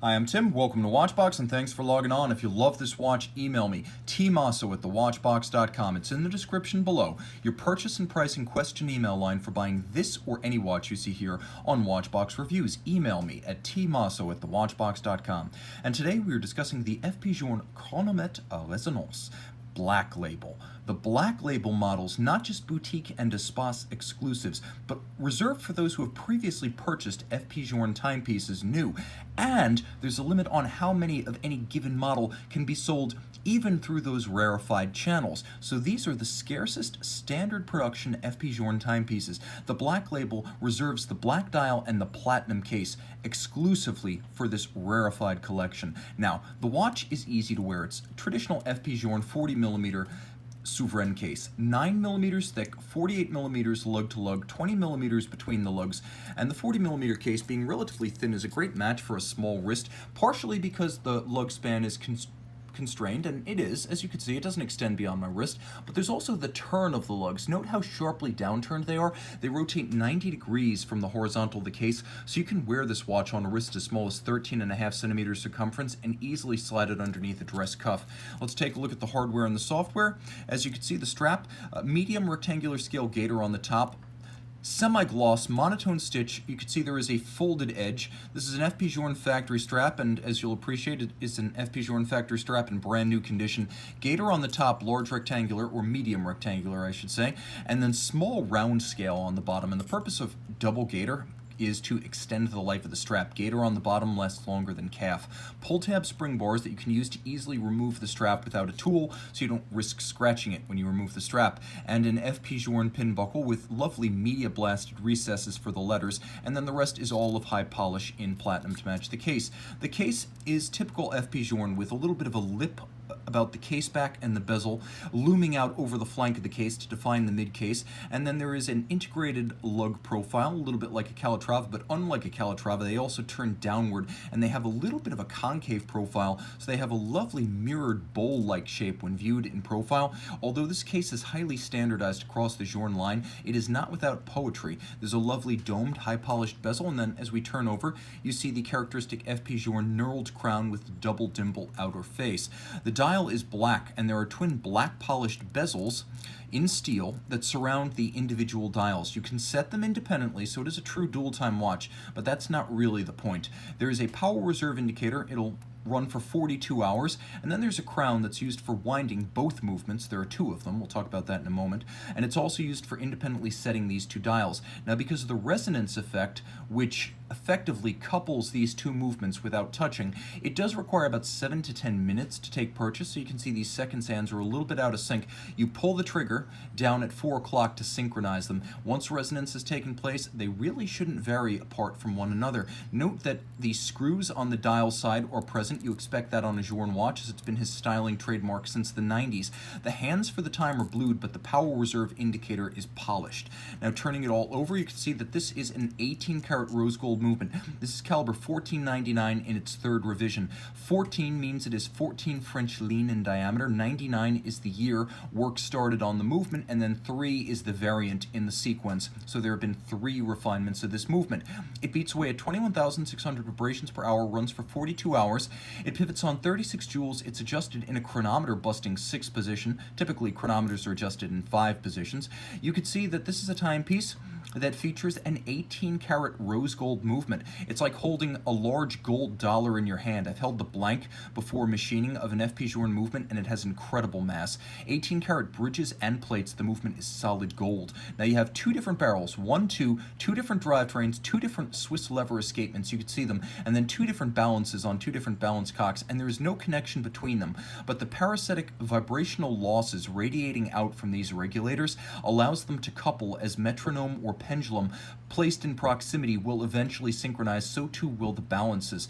Hi, I'm Tim. Welcome to Watchbox, and thanks for logging on. If you love this watch, email me, tmosso at thewatchbox.com. It's in the description below. Your purchase and pricing question email line for buying this or any watch you see here on Watchbox Reviews. Email me at tmosso at thewatchbox.com. And today we are discussing the FP Journe Resonance Black Label. The Black Label models, not just boutique and espace exclusives, but reserved for those who have previously purchased FP Journe timepieces new. And there's a limit on how many of any given model can be sold even through those rarefied channels. So these are the scarcest standard production FP Journe timepieces. The Black Label reserves the black dial and the platinum case exclusively for this rarefied collection. Now, the watch is easy to wear. It's traditional FP Journe 40mm sovereign case, 9mm thick, 48mm lug-to-lug, 20mm between the lugs, and the 40mm case, being relatively thin, is a great match for a small wrist, partially because the lug span is constrained, and it is, as you can see, it doesn't extend beyond my wrist, but there's also the turn of the lugs. Note how sharply downturned they are. They rotate 90 degrees from the horizontal of the case, so you can wear this watch on a wrist as small as 13.5 centimeters circumference and easily slide it underneath a dress cuff. Let's take a look at the hardware and the software. As you can see, the strap, medium rectangular scale gator on the top, semi-gloss monotone stitch. You can see there is a folded edge. This is an FP Journe factory strap, and as you'll appreciate, it is an FP Journe factory strap in brand new condition. Gator on the top, large rectangular, or medium rectangular I should say, and then small round scale on the bottom. And the purpose of double gator is to extend the life of the strap. Gator on the bottom lasts longer than calf. Pull tab spring bars that you can use to easily remove the strap without a tool, so you don't risk scratching it when you remove the strap. And an FP Journe pin buckle with lovely media blasted recesses for the letters, and then the rest is all of high polish in platinum to match the case. The case is typical FP Journe with a little bit of a lip about the case back and the bezel looming out over the flank of the case to define the mid case, and then there is an integrated lug profile, a little bit like a Calatrava, but unlike a Calatrava, they also turn downward, and they have a little bit of a concave profile, so they have a lovely mirrored bowl-like shape when viewed in profile. Although this case is highly standardized across the Journe line, it is not without poetry. There's a lovely domed, high-polished bezel, and then as we turn over, you see the characteristic FP Journe knurled crown with double dimple outer face. The dial is black, and there are twin black polished bezels in steel that surround the individual dials. You can set them independently, so it is a true dual time watch, but that's not really the point. There is a power reserve indicator. It'll run for 42 hours, and then there's a crown that's used for winding both movements. There are two of them. We'll talk about that in a moment. And it's also used for independently setting these two dials. Now, because of the resonance effect, which effectively couples these two movements without touching, it does require about 7 to 10 minutes to take purchase, so you can see these second hands are a little bit out of sync. You pull the trigger down at 4 o'clock to synchronize them. Once resonance has taken place, they really shouldn't vary apart from one another. Note that the screws on the dial side are present. You expect that on a Journe watch, as it's been his styling trademark since the 90s. The hands for the time are blued, but the power reserve indicator is polished. Now, turning it all over, you can see that this is an 18-karat rose gold movement. This is caliber 1499 in its third revision. 14 means it is 14 French lean in diameter, 99 is the year work started on the movement, and then 3 is the variant in the sequence. So there have been 3 refinements of this movement. It beats away at 21,600 vibrations per hour, runs for 42 hours. It pivots on 36 joules. It's adjusted in a chronometer busting 6 position. Typically, chronometers are adjusted in 5 positions. You can see that this is a timepiece that features an 18-karat rose gold movement. It's like holding a large gold dollar in your hand. I've held the blank before machining of an FP Journe movement, and it has incredible mass. 18-karat bridges and plates. The movement is solid gold. Now you have 2 different barrels, 2 different drivetrains, 2 different Swiss lever escapements, you can see them, and then 2 different balances on 2 different balance cocks, and there is no connection between them. But the parasitic vibrational losses radiating out from these regulators allows them to couple as metronome or pendulum placed in proximity will eventually synchronize, so too will the balances.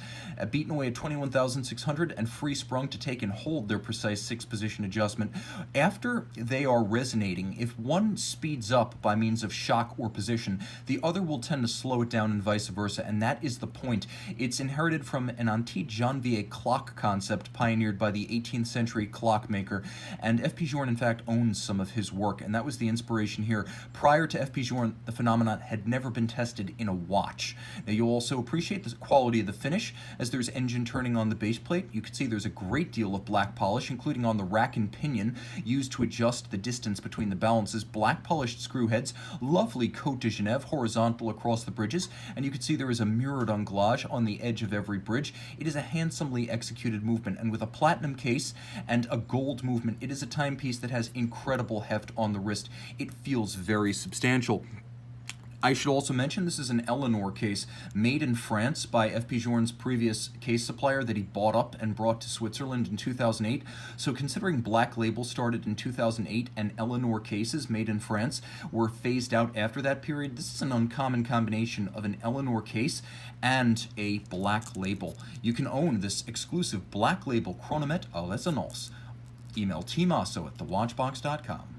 Beaten away at 21,600 and free sprung to take and hold their precise 6-position adjustment. After they are resonating, if one speeds up by means of shock or position, the other will tend to slow it down and vice versa, and that is the point. It's inherited from an antique-Janvier clock concept pioneered by the 18th century clockmaker, and FP Journe in fact owns some of his work, and that was the inspiration here. Prior to FP Journe, the phenomenon had never been tested in a watch. Now you'll also appreciate the quality of the finish as there's engine turning on the base plate. You can see there's a great deal of black polish, including on the rack and pinion, used to adjust the distance between the balances. Black polished screw heads, lovely Côte de Genève horizontal across the bridges, and you can see there is a mirrored anglage on the edge of every bridge. It is a handsomely executed movement, and with a platinum case and a gold movement, it is a timepiece that has incredible heft on the wrist. It feels very substantial. I should also mention this is an Eleanor case made in France by F.P. Journe's previous case supplier that he bought up and brought to Switzerland in 2008. So considering Black Label started in 2008 and Eleanor cases made in France were phased out after that period, this is an uncommon combination of an Eleanor case and a Black Label. You can own this exclusive Black Label chronometre à resonance. Email tmosso@thewatchbox.com.